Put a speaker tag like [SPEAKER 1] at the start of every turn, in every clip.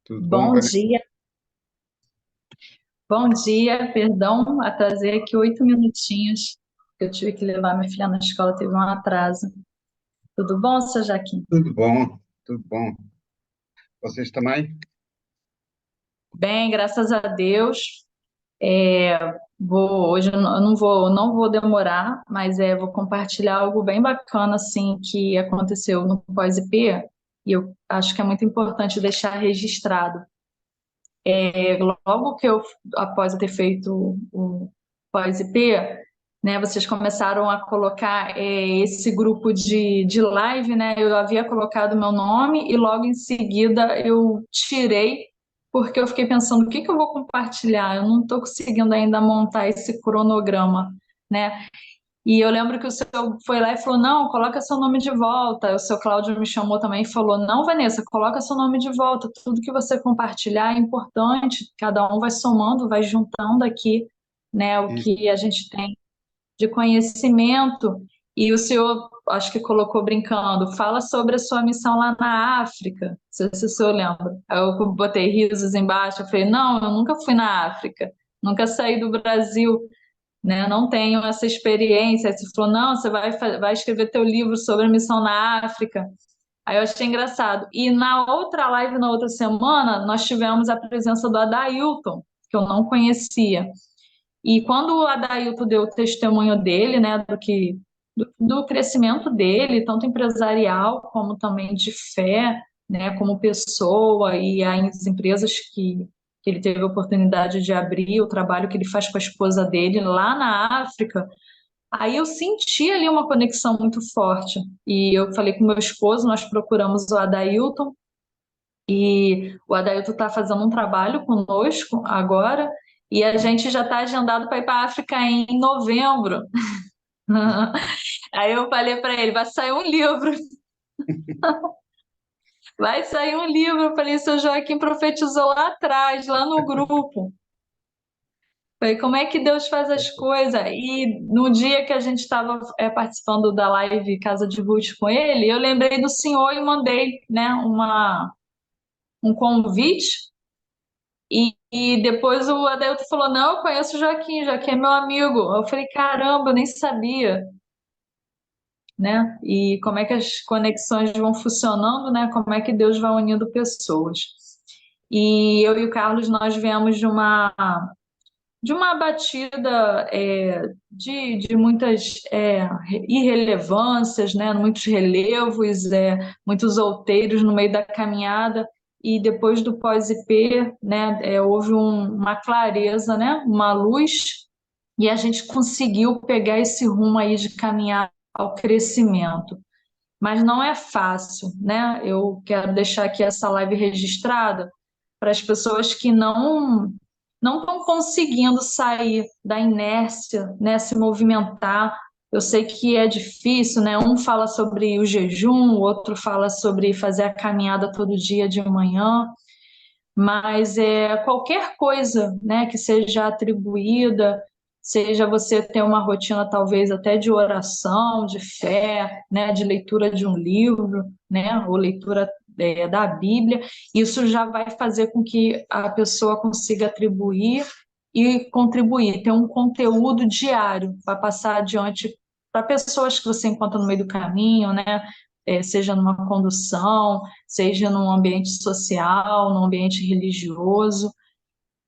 [SPEAKER 1] Tudo bom,
[SPEAKER 2] Bom
[SPEAKER 1] Vanessa?
[SPEAKER 2] dia, bom dia, perdão, atrasei aqui 8 minutinhos, eu tive que levar minha filha na escola, teve um atraso. Tudo bom, seu Jaquim?
[SPEAKER 1] Tudo bom, tudo bom. Vocês também?
[SPEAKER 2] Bem, graças a Deus. Hoje eu não vou demorar, mas vou compartilhar algo bem bacana assim que aconteceu no pós-IP e eu acho que é muito importante deixar registrado. Logo que após eu ter feito o pós-IP, né, vocês começaram a colocar esse grupo de live, né? Eu havia colocado meu nome e logo em seguida eu tirei, porque eu fiquei pensando, o que que eu vou compartilhar? Eu não estou conseguindo ainda montar esse cronograma, né? E eu lembro que o seu foi lá e falou: não, coloca seu nome de volta. O seu Cláudio me chamou também e falou: não, Vanessa, coloca seu nome de volta. Tudo que você compartilhar é importante. Cada um vai somando, vai juntando aqui, né, o
[SPEAKER 1] Isso,
[SPEAKER 2] que a gente tem de conhecimento. E o senhor, acho que colocou brincando, fala sobre a sua missão lá na África. Não sei se o senhor lembra. Aí eu botei risos embaixo. Eu falei: não, eu nunca fui na África, nunca saí do Brasil, né? Não tenho essa experiência. Aí você falou, não, você vai escrever teu livro sobre a missão na África. Aí eu achei engraçado. E na outra live, na outra semana, nós tivemos a presença do Adailton, que eu não conhecia. E quando o Adailton deu o testemunho dele, né, do crescimento dele, tanto empresarial como também de fé, né, como pessoa e as empresas que ele teve a oportunidade de abrir, o trabalho que ele faz com a esposa dele lá na África, aí eu senti ali uma conexão muito forte. E eu falei com meu esposo, nós procuramos o Adailton, e o Adailton está fazendo um trabalho conosco agora, e a gente já está agendado para ir para a África em novembro. Aí eu falei para ele, vai sair um livro, vai sair um livro. Eu falei, seu Joaquim profetizou lá atrás, lá no grupo. Falei, como é que Deus faz as coisas? E no dia que a gente estava participando da live Casa de Ruth com ele, eu lembrei do senhor e mandei, né, um convite. E depois o Adelto falou, não, eu conheço o Joaquim, Joaquim é meu amigo. Eu falei, caramba, eu nem sabia, né? E como é que as conexões vão funcionando, né? Como é que Deus vai unindo pessoas. E eu e o Carlos, nós viemos de uma batida de muitas irrelevâncias, né? Muitos relevos, muitos outeiros no meio da caminhada, e depois do pós-IP, né, houve uma clareza, né? Uma luz, e a gente conseguiu pegar esse rumo aí de caminhar ao crescimento. Mas não é fácil, né? Eu quero deixar aqui essa live registrada para as pessoas que não estão conseguindo sair da inércia, né, se movimentar. Eu sei que é difícil, né? Um fala sobre o jejum, o outro fala sobre fazer a caminhada todo dia de manhã, mas qualquer coisa, né, que seja atribuída, seja você ter uma rotina talvez até de oração, de fé, né, de leitura de um livro, né, ou leitura da Bíblia, isso já vai fazer com que a pessoa consiga atribuir e contribuir, ter um conteúdo diário para passar adiante para pessoas que você encontra no meio do caminho, né, seja numa condução, seja num ambiente social, num ambiente religioso.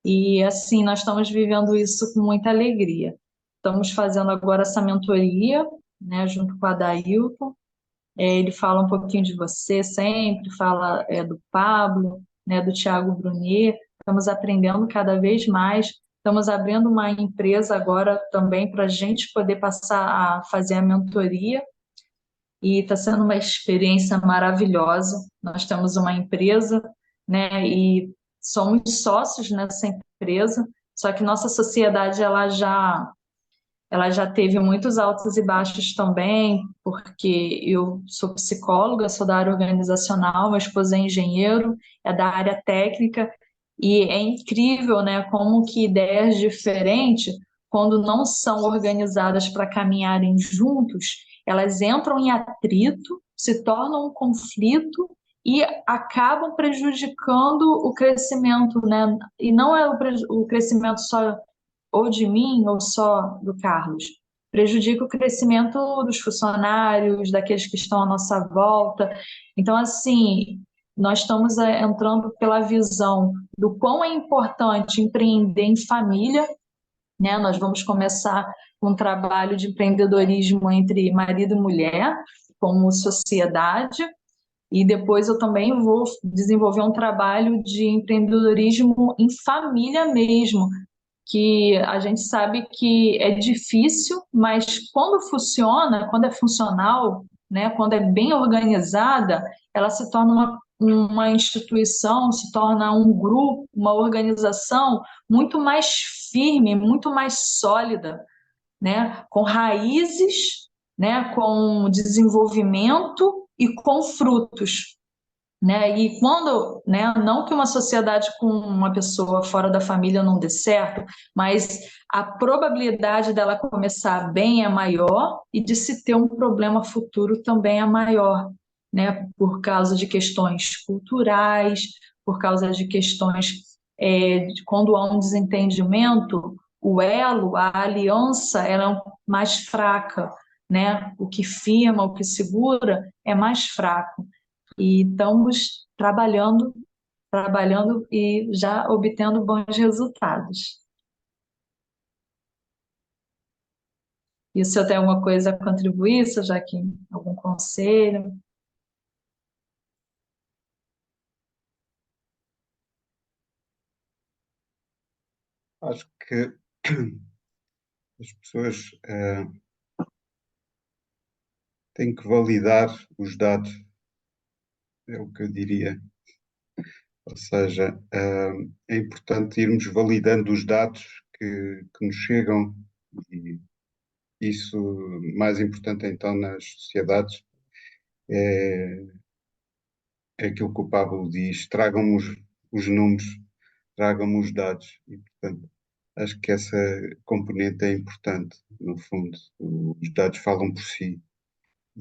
[SPEAKER 2] E assim, nós estamos vivendo isso com muita alegria. Estamos fazendo agora essa mentoria, né, junto com a Dailton. Ele fala um pouquinho de você sempre, fala do Pablo, né, do Tiago Brunier. Estamos aprendendo cada vez mais. Estamos abrindo uma empresa agora também para a gente poder passar a fazer a mentoria, e está sendo uma experiência maravilhosa. Nós temos uma empresa, né, e somos sócios nessa empresa, só que nossa sociedade ela já teve muitos altos e baixos também, porque eu sou psicóloga, sou da área organizacional, meu esposo é engenheiro, é da área técnica, e é incrível, né, como que ideias diferentes, quando não são organizadas para caminharem juntos, elas entram em atrito, se tornam um conflito e acabam prejudicando o crescimento, né? E não é o crescimento só ou de mim ou só do Carlos. Prejudica o crescimento dos funcionários, daqueles que estão à nossa volta. Então, assim, nós estamos entrando pela visão do quão é importante empreender em família, né? Nós vamos começar um trabalho de empreendedorismo entre marido e mulher, como sociedade, e depois eu também vou desenvolver um trabalho de empreendedorismo em família mesmo, que a gente sabe que é difícil, mas quando funciona, quando é funcional, né, quando é bem organizada, ela se torna uma instituição, se torna um grupo, uma organização muito mais firme, muito mais sólida, né, com raízes, né, com desenvolvimento e com frutos, né? E quando, né, não que uma sociedade com uma pessoa fora da família não dê certo, mas a probabilidade dela começar bem é maior e de se ter um problema futuro também é maior, né? Por causa de questões culturais, por causa de questões quando há um desentendimento, o elo, a aliança, ela é mais fraca, né? O que firma, o que segura é mais fraco e estamos trabalhando e já obtendo bons resultados. E se eu tenho alguma coisa a contribuir, se já que algum conselho?
[SPEAKER 1] Acho que as pessoas têm que validar os dados, é o que eu diria. Ou seja, é importante irmos validando os dados que nos chegam, e isso, mais importante então nas sociedades, é, é aquilo que o Pablo diz: tragam-me os números, tragam-me os dados. E, portanto, acho que essa componente é importante, no fundo. Os dados falam por si.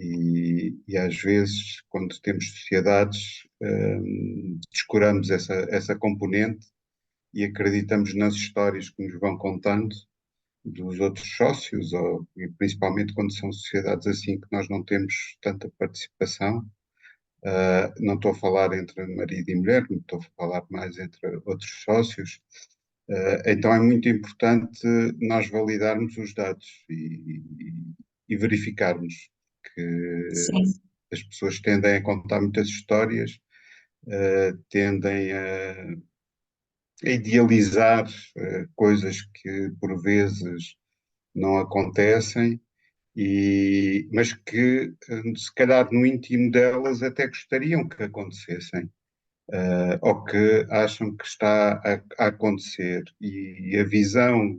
[SPEAKER 1] E às vezes, quando temos sociedades, descuramos essa componente e acreditamos nas histórias que nos vão contando dos outros sócios, e principalmente quando são sociedades assim que nós não temos tanta participação. Não estou a falar entre marido e mulher, não estou a falar mais entre outros sócios. Então é muito importante nós validarmos os dados e verificarmos que
[SPEAKER 2] Sim,
[SPEAKER 1] as pessoas tendem a contar muitas histórias, tendem a idealizar coisas que por vezes não acontecem, mas que se calhar no íntimo delas até gostariam que acontecessem, ou que acham que está a acontecer. E a visão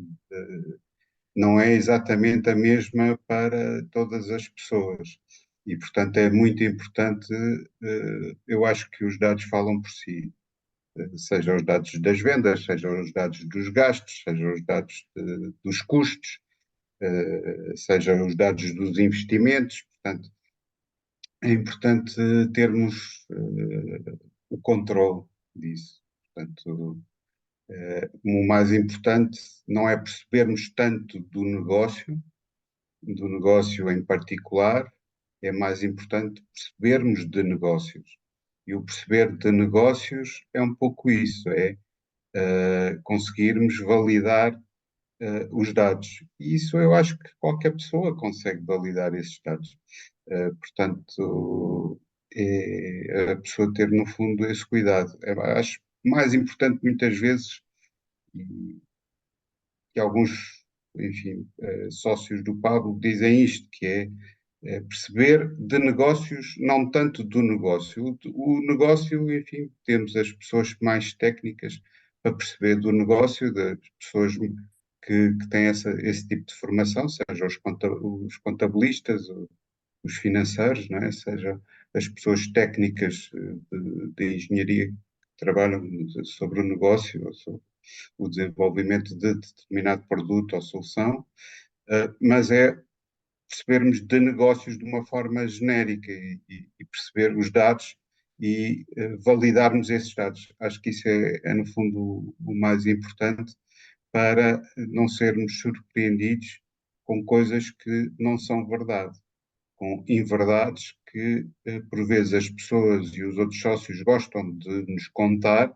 [SPEAKER 1] não é exatamente a mesma para todas as pessoas. E, portanto, é muito importante, eu acho que os dados falam por si, sejam os dados das vendas, sejam os dados dos gastos, sejam os dados dos custos, sejam os dados dos investimentos. Portanto, é importante termos o controle disso. Portanto, o mais importante não é percebermos tanto do negócio em particular, é mais importante percebermos de negócios. E o perceber de negócios é um pouco isso, é conseguirmos validar os dados. E isso eu acho que qualquer pessoa consegue validar esses dados. Portanto, é a pessoa ter no fundo esse cuidado. Acho mais importante muitas vezes, e que alguns, enfim, sócios do Pablo dizem isto, que é perceber de negócios, não tanto do negócio. O negócio, enfim, temos as pessoas mais técnicas para perceber do negócio, das pessoas que têm esse tipo de formação, seja os contabilistas, os financeiros, não é? Seja as pessoas técnicas de engenharia que trabalham sobre o negócio, ou sobre o desenvolvimento de determinado produto ou solução, mas é percebermos de negócios de uma forma genérica e perceber os dados e validarmos esses dados. Acho que isso é no fundo, o mais importante para não sermos surpreendidos com coisas que não são verdade, com inverdades que, por vezes, as pessoas e os outros sócios gostam de nos contar,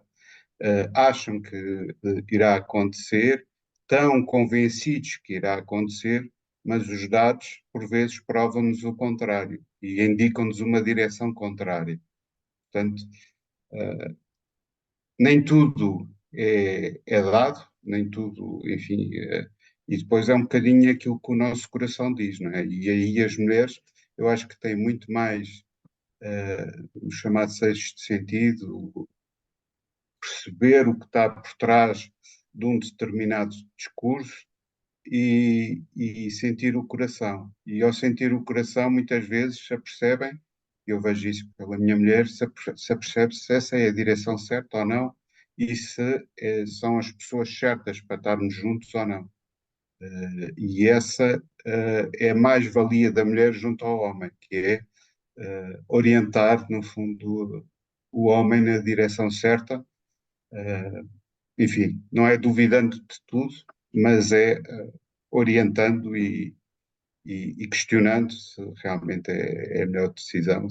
[SPEAKER 1] acham que irá acontecer, estão convencidos que irá acontecer, mas os dados, por vezes, provam-nos o contrário e indicam-nos uma direção contrária. Portanto, nem tudo é dado, nem tudo, enfim, e depois é um bocadinho aquilo que o nosso coração diz, não é? E aí as mulheres, eu acho que têm muito mais o chamado sexto sentido, perceber o que está por trás de um determinado discurso e sentir o coração. E ao sentir o coração, muitas vezes se apercebem, eu vejo isso pela minha mulher, se apercebe se essa é a direção certa ou não e se são as pessoas certas para estarmos juntos ou não. E essa é a mais-valia da mulher junto ao homem, que é orientar, no fundo, o homem na direção certa. Enfim, não é duvidando de tudo, mas é orientando e questionando se realmente é a melhor decisão.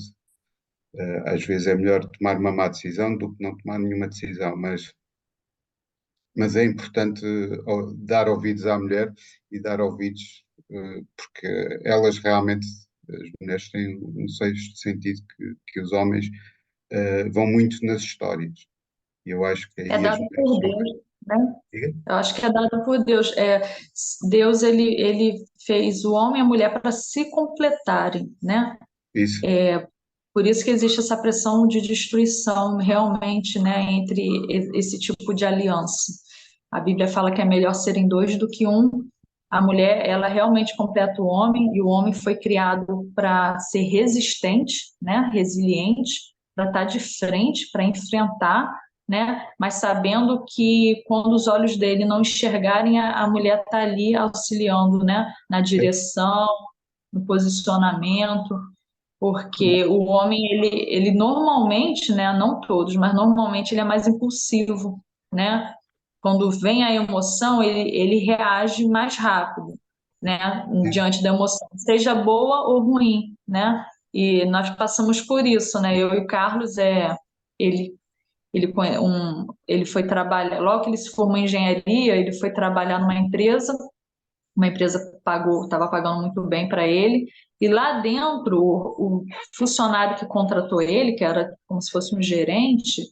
[SPEAKER 1] Às vezes é melhor tomar uma má decisão do que não tomar nenhuma decisão, mas é importante dar ouvidos à mulher e dar ouvidos, porque elas realmente, as mulheres têm um sexto sentido que os homens vão muito nas histórias. E eu acho que
[SPEAKER 2] É
[SPEAKER 1] aí as
[SPEAKER 2] dado
[SPEAKER 1] mulheres
[SPEAKER 2] por
[SPEAKER 1] são mais.
[SPEAKER 2] Deus, né? Eu acho que é dado por Deus. Deus ele fez o homem e a mulher para se completarem, né?
[SPEAKER 1] Isso,
[SPEAKER 2] Por isso que existe essa pressão de destruição realmente, né, entre esse tipo de aliança. A Bíblia fala que é melhor serem dois do que um. A mulher, ela realmente completa o homem e o homem foi criado para ser resistente, né, resiliente, para estar de frente, para enfrentar, né, mas sabendo que quando os olhos dele não enxergarem, a mulher está ali auxiliando, né, na direção, no posicionamento, porque o homem, ele normalmente, né, não todos, mas normalmente ele é mais impulsivo, né? Quando vem a emoção, ele reage mais rápido, né?
[SPEAKER 1] isso.
[SPEAKER 2] Diante da emoção, seja boa ou ruim, né? E nós passamos por isso, né? Eu e o Carlos, ele, ele foi trabalhar, logo que ele se formou em engenharia, ele foi trabalhar numa empresa, uma empresa pagou, estava pagando muito bem para ele, e lá dentro, o funcionário que contratou ele, que era como se fosse um gerente,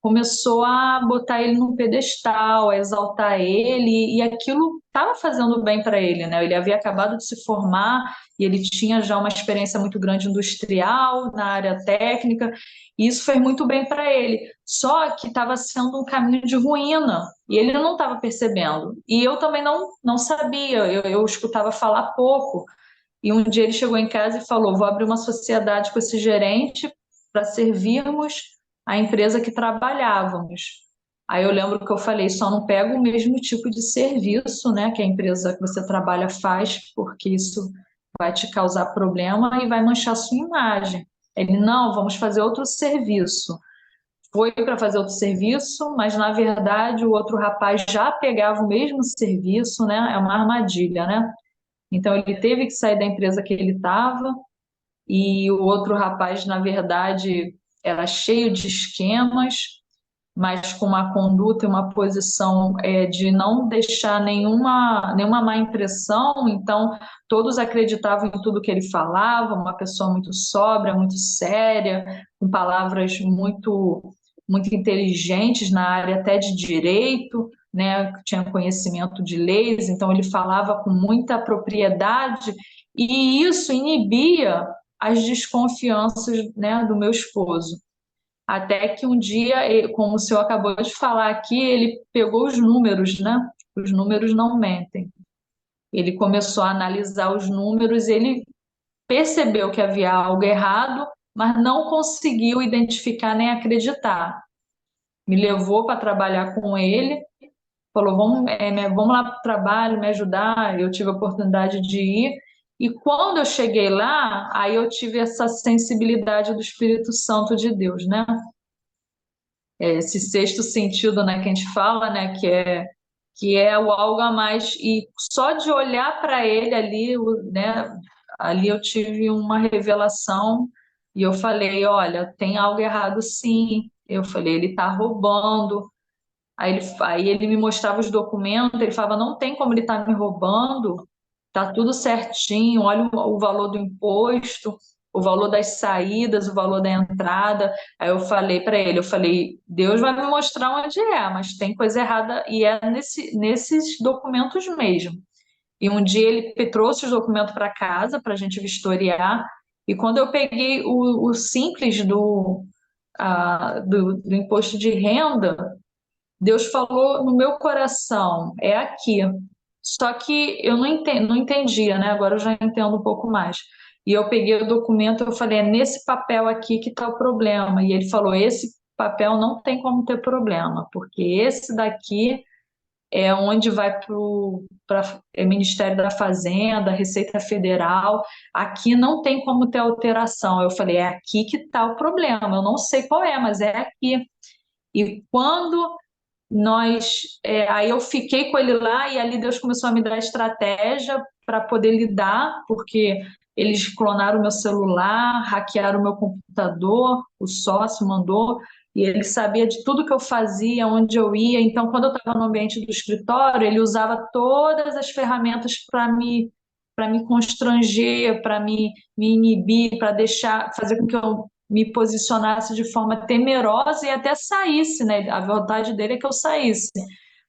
[SPEAKER 2] começou a botar ele no pedestal, a exaltar ele, e aquilo estava fazendo bem para ele, né? Ele havia acabado de se formar e ele tinha já uma experiência muito grande industrial, na área técnica, e isso fez muito bem para ele. Só que estava sendo um caminho de ruína, e ele não estava percebendo. E eu também não sabia, eu escutava falar pouco. E um dia ele chegou em casa e falou: Vou abrir uma sociedade com esse gerente para servirmos a empresa que trabalhávamos. Aí eu lembro que eu falei: só não pega o mesmo tipo de serviço, né, que a empresa que você trabalha faz, porque isso vai te causar problema e vai manchar sua imagem. Ele: Não, vamos fazer outro serviço. Foi para fazer outro serviço, mas na verdade o outro rapaz já pegava o mesmo serviço, né? É uma armadilha, né? Então ele teve que sair da empresa que ele estava e o outro rapaz, na verdade, era cheio de esquemas, mas com uma conduta e uma posição de não deixar nenhuma má impressão. Então todos acreditavam em tudo que ele falava, uma pessoa muito sóbria, muito séria, com palavras muito inteligentes na área até de direito, né, que tinha conhecimento de leis, então ele falava com muita propriedade e isso inibia as desconfianças, né, do meu esposo. Até que um dia, como o senhor acabou de falar aqui, ele pegou os números, né? Os números não mentem. Ele começou a analisar os números, ele percebeu que havia algo errado, mas não conseguiu identificar nem acreditar. Me levou para trabalhar com ele, falou: vamos lá para o trabalho, me ajudar. Eu tive a oportunidade de ir E quando eu cheguei lá, aí eu tive essa sensibilidade do Espírito Santo de Deus, né? Esse sexto sentido, né, que a gente fala, né, que é o algo a mais, e só de olhar para ele ali, né, ali eu tive uma revelação e eu falei, olha, tem algo errado sim. Eu falei, ele está roubando. Aí ele me mostrava os documentos, ele falava, não tem como ele estar me roubando, tá tudo certinho, olha o valor do imposto, o valor das saídas, o valor da entrada. Aí eu falei para ele, eu falei, Deus vai me mostrar onde é, mas tem coisa errada e é nesses documentos mesmo. E um dia ele trouxe os documentos para casa para a gente vistoriar, e quando eu peguei o simples do imposto de renda, Deus falou no meu coração, é aqui. Só que eu não entendia, né? Agora eu já entendo um pouco mais. E eu peguei o documento, eu falei, é nesse papel aqui que está o problema. E ele falou, esse papel não tem como ter problema, porque esse daqui é onde vai para o Ministério da Fazenda, Receita Federal. Aqui não tem como ter alteração. Eu falei, é aqui que está o problema. Eu não sei qual é, mas é aqui. E quando aí eu fiquei com ele lá e ali Deus começou a me dar estratégia para poder lidar, porque eles clonaram o meu celular, hackearam o meu computador, o sócio mandou, e ele sabia de tudo que eu fazia, onde eu ia. Então, quando eu estava no ambiente do escritório, ele usava todas as ferramentas para me constranger, para me inibir, para fazer com que eu me posicionasse de forma temerosa e até saísse, né? A vontade dele é que eu saísse.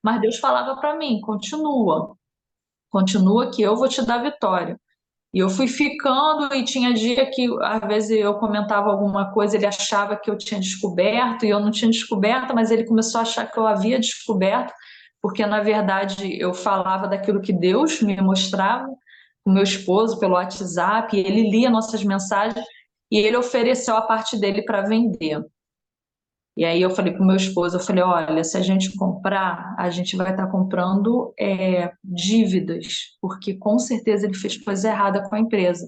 [SPEAKER 2] Mas Deus falava para mim: continua, continua que eu vou te dar vitória. E eu fui ficando, e tinha dia que, às vezes, eu comentava alguma coisa, ele achava que eu tinha descoberto, e eu não tinha descoberto, mas ele começou a achar que eu havia descoberto, porque, na verdade, eu falava daquilo que Deus me mostrava, o meu esposo pelo WhatsApp, e ele lia nossas mensagens, e ele ofereceu a parte dele para vender. E aí eu falei para o meu esposo, eu falei, olha, se a gente comprar, a gente vai estar comprando dívidas, porque com certeza ele fez coisa errada com a empresa.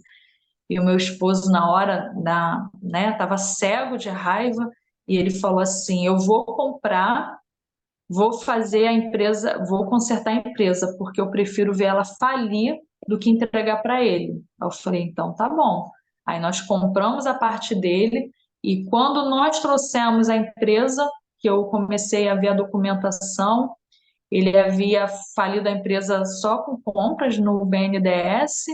[SPEAKER 2] E o meu esposo, na hora, né, estava cego de raiva, e ele falou assim, eu vou comprar, vou fazer a empresa, vou consertar a empresa, porque eu prefiro ver ela falir do que entregar para ele. Aí eu falei, então tá bom. Aí nós compramos a parte dele, e quando nós trouxemos a empresa, que eu comecei a ver a documentação, ele havia falido a empresa só com compras no BNDES,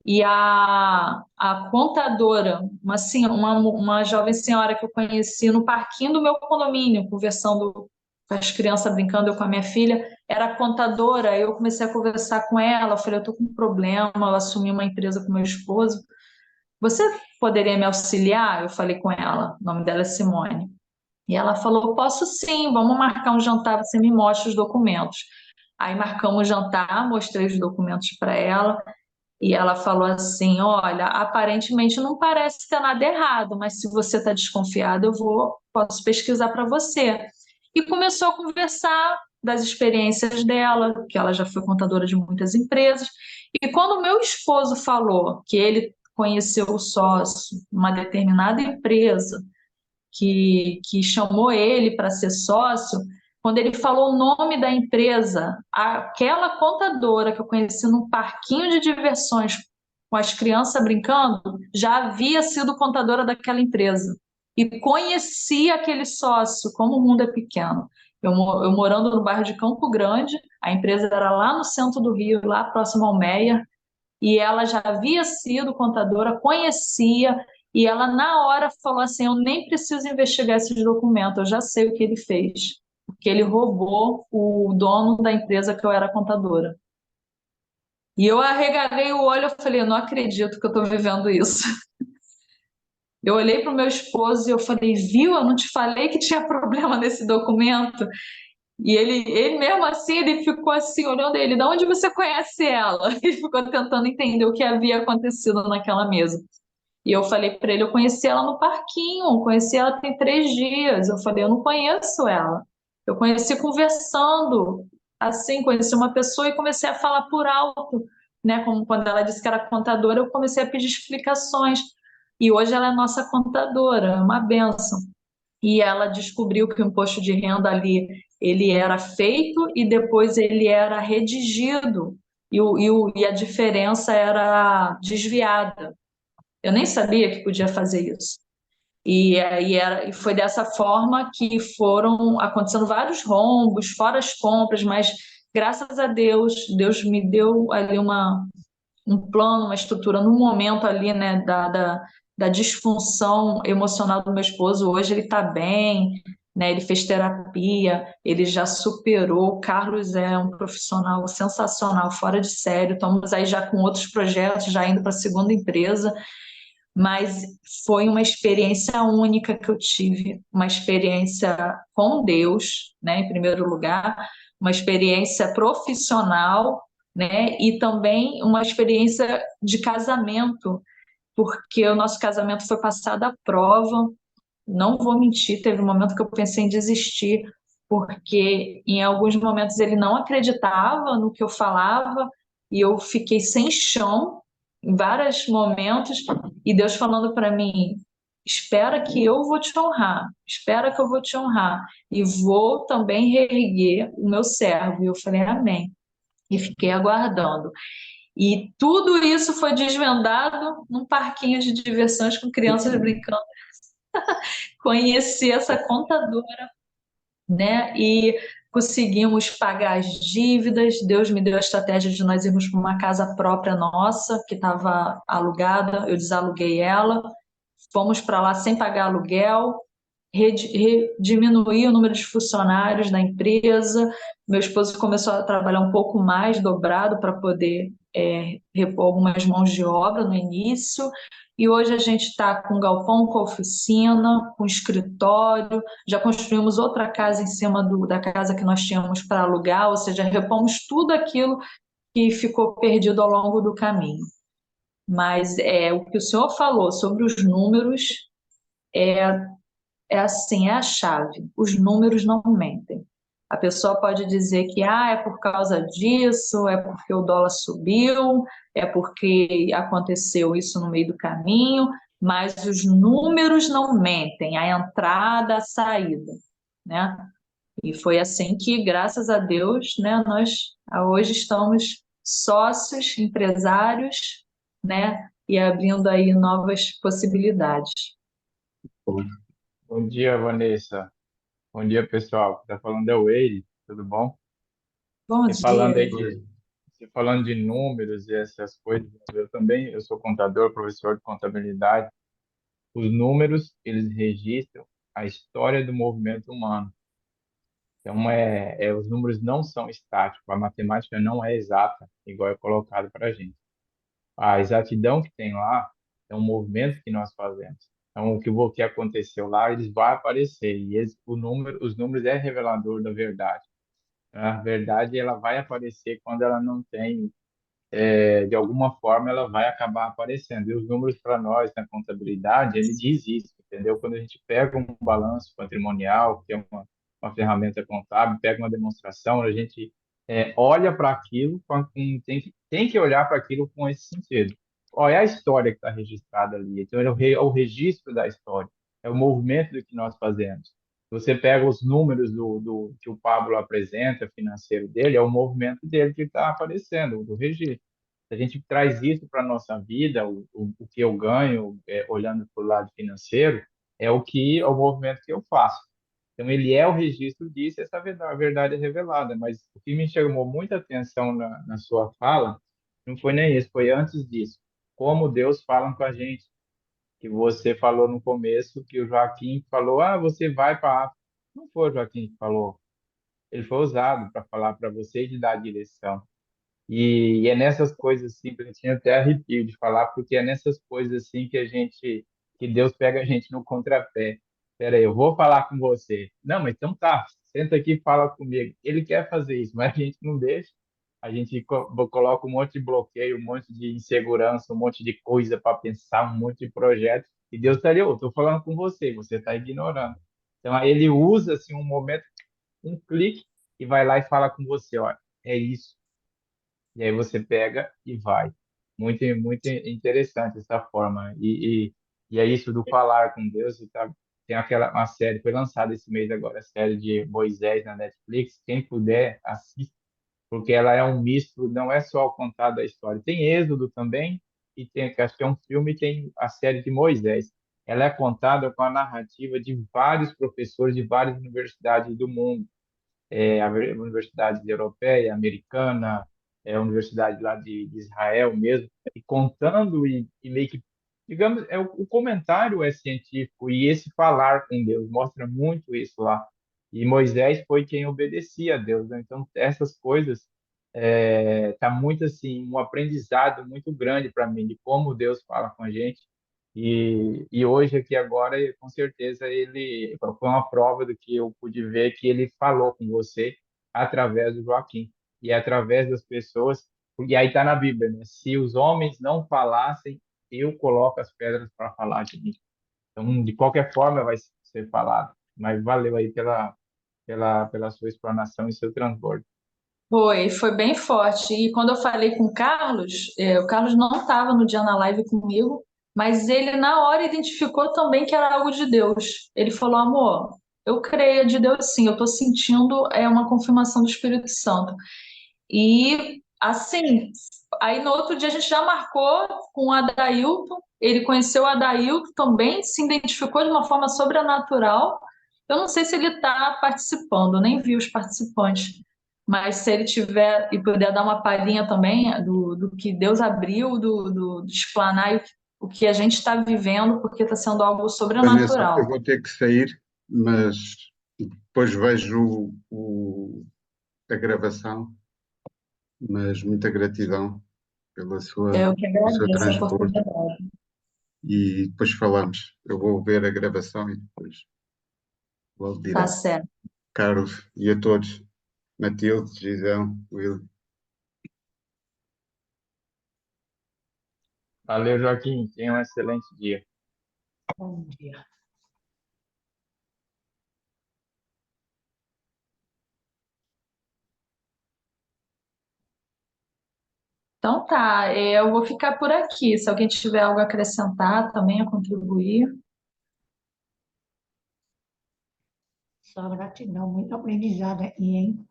[SPEAKER 2] e a contadora, uma jovem senhora que eu conheci no parquinho do meu condomínio, conversando com as crianças, brincando, eu com a minha filha, era contadora. Eu comecei a conversar com ela, eu falei, eu estou com um problema, eu assumi uma empresa com meu esposo, você poderia me auxiliar? Eu falei com ela, o nome dela é Simone. E ela falou, posso sim, vamos marcar um jantar, você me mostra os documentos. Aí marcamos o jantar, mostrei os documentos para ela, e ela falou assim: olha, aparentemente não parece ter nada errado, mas se você está desconfiado, posso pesquisar para você. E começou a conversar das experiências dela, que ela já foi contadora de muitas empresas. E quando o meu esposo falou que ele conheceu o sócio, uma determinada empresa, que chamou ele para ser sócio, quando ele falou o nome da empresa, aquela contadora que eu conheci num parquinho de diversões com as crianças brincando, já havia sido contadora daquela empresa e conhecia aquele sócio, como o mundo é pequeno. Eu morando no bairro de Campo Grande, a empresa era lá no centro do Rio, lá próximo ao Meia, e ela já havia sido contadora, conhecia, e ela na hora falou assim: eu nem preciso investigar esses documentos, eu já sei o que ele fez, porque ele roubou o dono da empresa que eu era contadora. E eu arregalei o olho, eu falei: eu não acredito que eu estou vivendo isso. Eu olhei para o meu esposo e eu falei: viu, eu não te falei que tinha problema nesse documento? E ele mesmo assim, ele ficou assim, olhando ele, de onde você conhece ela? Ele ficou tentando entender o que havia acontecido naquela mesa. E eu falei para ele, eu conheci ela no parquinho, conheci ela tem 3 dias. Eu falei, eu não conheço ela. Eu conheci conversando, assim, conheci uma pessoa e comecei a falar por alto. né? Como quando ela disse que era contadora, eu comecei a pedir explicações. E hoje ela é nossa contadora, é uma benção. E ela descobriu que o imposto de renda ali ele era feito e depois ele era redigido e a diferença era desviada. Eu nem sabia que podia fazer isso. E foi dessa forma que foram acontecendo vários rombos, fora as compras, mas graças a Deus, Deus me deu ali um plano, uma estrutura no momento ali, né, da disfunção emocional do meu esposo. Hoje ele está bem, né, ele fez terapia, ele já superou. O Carlos é um profissional sensacional, fora de sério. Estamos aí já com outros projetos, já indo para a segunda empresa, mas foi uma experiência única que eu tive, uma experiência com Deus, né, em primeiro lugar, uma experiência profissional, né, e também uma experiência de casamento, porque o nosso casamento foi passado à prova. Não vou mentir, teve um momento que eu pensei em desistir, porque em alguns momentos ele não acreditava no que eu falava e eu fiquei sem chão em vários momentos, e Deus falando para mim: espera que eu vou te honrar, espera que eu vou te honrar e vou também reerguer o meu servo. E eu falei: amém. E fiquei aguardando. E tudo isso foi desvendado num parquinho de diversões com crianças brincando. Conheci essa contadora, né? E conseguimos pagar as dívidas. Deus me deu a estratégia de nós irmos para uma casa própria nossa, que estava alugada, eu desaluguei ela. Fomos para lá sem pagar aluguel, diminuir o número de funcionários da empresa. Meu esposo começou a trabalhar um pouco mais, dobrado, para poder repor algumas mãos de obra no início. E hoje a gente está com galpão, com oficina, com escritório. Já construímos outra casa em cima da casa que nós tínhamos para alugar, ou seja, repomos tudo aquilo que ficou perdido ao longo do caminho. Mas o que o senhor falou sobre os números é assim, é a chave. Os números não mentem. A pessoa pode dizer que é por causa disso, é porque o dólar subiu, é porque aconteceu isso no meio do caminho, mas os números não mentem, a entrada, a saída, né? E foi assim que, graças a Deus, né, nós hoje estamos sócios, empresários, né, e abrindo aí novas possibilidades.
[SPEAKER 3] Bom dia, Vanessa. Bom dia, pessoal. Está falando é o Eire, tudo bom?
[SPEAKER 2] Bom
[SPEAKER 3] Você falando
[SPEAKER 2] dia.
[SPEAKER 3] aí você falando de números e essas coisas, eu também, eu sou contador, professor de contabilidade. Os números, eles registram a história do movimento humano. Então, os números não são estáticos, a matemática não é exata, igual é colocado para a gente. A exatidão que tem lá é um movimento que nós fazemos. Então, o que aconteceu lá, eles vão aparecer. E os números é revelador da verdade. A verdade, ela vai aparecer quando ela não tem, de alguma forma, ela vai acabar aparecendo. E os números para nós, na contabilidade, ele diz isso, entendeu? Quando a gente pega um balanço patrimonial, que é uma ferramenta contábil, pega uma demonstração, a gente olha para aquilo, tem que olhar para aquilo com esse sentido. Olha a história que está registrada ali. Então, é o registro da história, é o movimento do que nós fazemos. Você pega os números que o Pablo apresenta, financeiro dele, é o movimento dele que está aparecendo, do registro. Se a gente traz isso para a nossa vida, o que eu ganho, olhando para o lado financeiro, é o movimento que eu faço. Então, ele é o registro disso, essa verdade é revelada. Mas o que me chamou muita atenção na sua fala não foi nem isso, foi antes disso. Como Deus fala com a gente. Que você falou no começo, que o Joaquim falou, você vai para a África. Não foi o Joaquim que falou. Ele foi usado para falar para você e de dar a direção. E é nessas coisas assim, que a gente tinha até arrepio de falar, porque é nessas coisas assim que Deus pega a gente no contrapé. Espera aí, eu vou falar com você. Não, mas então tá, senta aqui e fala comigo. Ele quer fazer isso, mas a gente não deixa. A gente coloca um monte de bloqueio, um monte de insegurança, um monte de coisa para pensar, um monte de projeto. E Deus está ali, eu estou falando com você, você está ignorando. Então, aí ele usa assim, um momento, um clique, e vai lá e fala com você, olha, é isso. e aí você pega e vai. Muito, muito interessante essa forma. E é isso do falar com Deus. E tá, tem uma série, foi lançada esse mês agora, a série de Moisés na Netflix. Quem puder, assista, porque ela é um misto, não é só o contar da história. Tem Êxodo também, e tem, que acho que é um filme, e tem a série de Moisés. Ela é contada com a narrativa de vários professores de várias universidades do mundo, a universidade europeia, americana, a universidade lá de Israel mesmo, e contando e meio que, digamos, o comentário é científico e esse falar com Deus mostra muito isso lá. E Moisés foi quem obedecia a Deus, né? Então essas coisas tá muito assim um aprendizado muito grande para mim de como Deus fala com a gente. E hoje aqui agora, com certeza, ele foi uma prova do que eu pude ver que ele falou com você através do Joaquim e através das pessoas. E aí está na Bíblia, né? Se os homens não falassem, eu coloco as pedras para falar de mim. Então, de qualquer forma, vai ser falado. Mas valeu aí pela sua explanação e seu transbordo.
[SPEAKER 2] Foi bem forte. E quando eu falei com o Carlos não estava no dia na live comigo, mas ele na hora identificou também que era algo de Deus. Ele falou, amor, eu creio de Deus sim, eu estou sentindo uma confirmação do Espírito Santo. E assim, aí no outro dia a gente já marcou com o Adailton, ele conheceu o Adailton também, se identificou de uma forma sobrenatural. Eu não sei se ele está participando, eu nem vi os participantes, mas se ele tiver e puder dar uma palhinha também do que Deus abriu, do explanar o que a gente está vivendo, porque está sendo algo
[SPEAKER 1] Vanessa, eu
[SPEAKER 2] sobrenatural.
[SPEAKER 1] vou ter que sair, mas depois vejo a gravação, mas muita gratidão
[SPEAKER 2] Eu que
[SPEAKER 1] pelo seu
[SPEAKER 2] agradeço a
[SPEAKER 1] transbordo
[SPEAKER 2] oportunidade.
[SPEAKER 1] e depois falamos. Eu vou ver a gravação e depois logo
[SPEAKER 2] Tá
[SPEAKER 1] direi.
[SPEAKER 2] certo.
[SPEAKER 1] Carlos e a todos, Matilde, Gisão, Will.
[SPEAKER 3] Valeu, Joaquim. Tenha um excelente dia.
[SPEAKER 2] Bom dia. Então tá, eu vou ficar por aqui. Se alguém tiver algo a acrescentar também, a contribuir.
[SPEAKER 4] Só gratidão, muito aprendizado aqui, hein?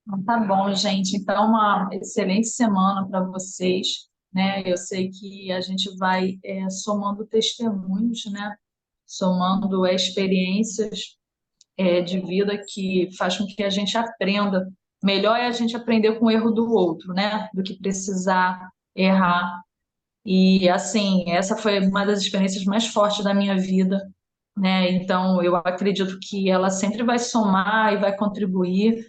[SPEAKER 2] Então tá bom, gente. Então, uma excelente semana para vocês, né? Eu sei que a gente vai somando testemunhos, né? Somando experiências de vida que faz com que a gente aprenda. Melhor é a gente aprender com o erro do outro, né? Do que precisar errar. E assim, essa foi uma das experiências mais fortes da minha vida, né? Então, eu acredito que ela sempre vai somar e vai contribuir.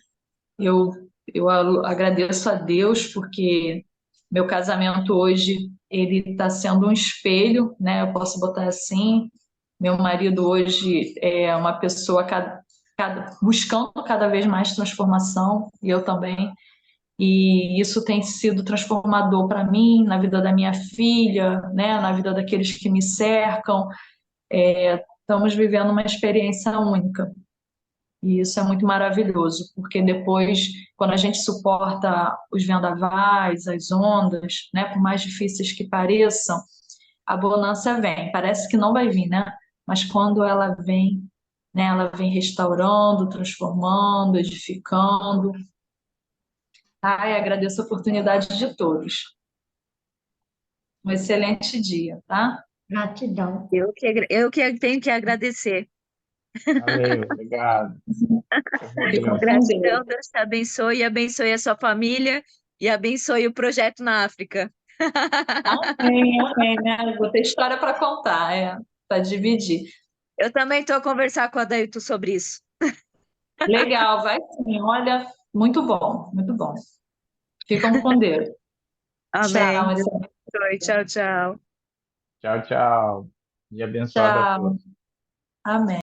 [SPEAKER 2] Eu, eu agradeço a Deus porque meu casamento hoje ele está sendo um espelho, né? Eu posso botar assim. Meu marido hoje é uma pessoa buscando cada vez mais transformação e eu também. E isso tem sido transformador para mim, na vida da minha filha, né? Na vida daqueles que me cercam. Estamos vivendo uma experiência única. E isso é muito maravilhoso, porque depois, quando a gente suporta os vendavais, as ondas, né, por mais difíceis que pareçam, a bonança vem. Parece que não vai vir, né? Mas quando ela vem, né, ela vem restaurando, transformando, edificando. Ai, agradeço a oportunidade de todos. Um excelente dia, tá?
[SPEAKER 4] Gratidão.
[SPEAKER 5] Eu que tenho que agradecer.
[SPEAKER 3] Valeu, obrigado.
[SPEAKER 2] Fica
[SPEAKER 3] Benção.
[SPEAKER 2] com Deus.
[SPEAKER 5] Gratidão, Deus te abençoe, abençoe a sua família e abençoe o projeto na África.
[SPEAKER 2] Amém, amém, né? Vou ter história para contar, para dividir.
[SPEAKER 5] Eu também estou a conversar com a Dailton sobre isso.
[SPEAKER 2] Legal, vai sim. Olha, muito bom, muito bom. Ficam com Deus.
[SPEAKER 5] Amém.
[SPEAKER 2] Tchau,
[SPEAKER 5] Deus
[SPEAKER 2] excelente.
[SPEAKER 5] abençoe. Tchau, tchau.
[SPEAKER 3] Tchau, tchau. Dia abençoado a
[SPEAKER 2] Tchau.
[SPEAKER 3] todos.
[SPEAKER 2] Amém.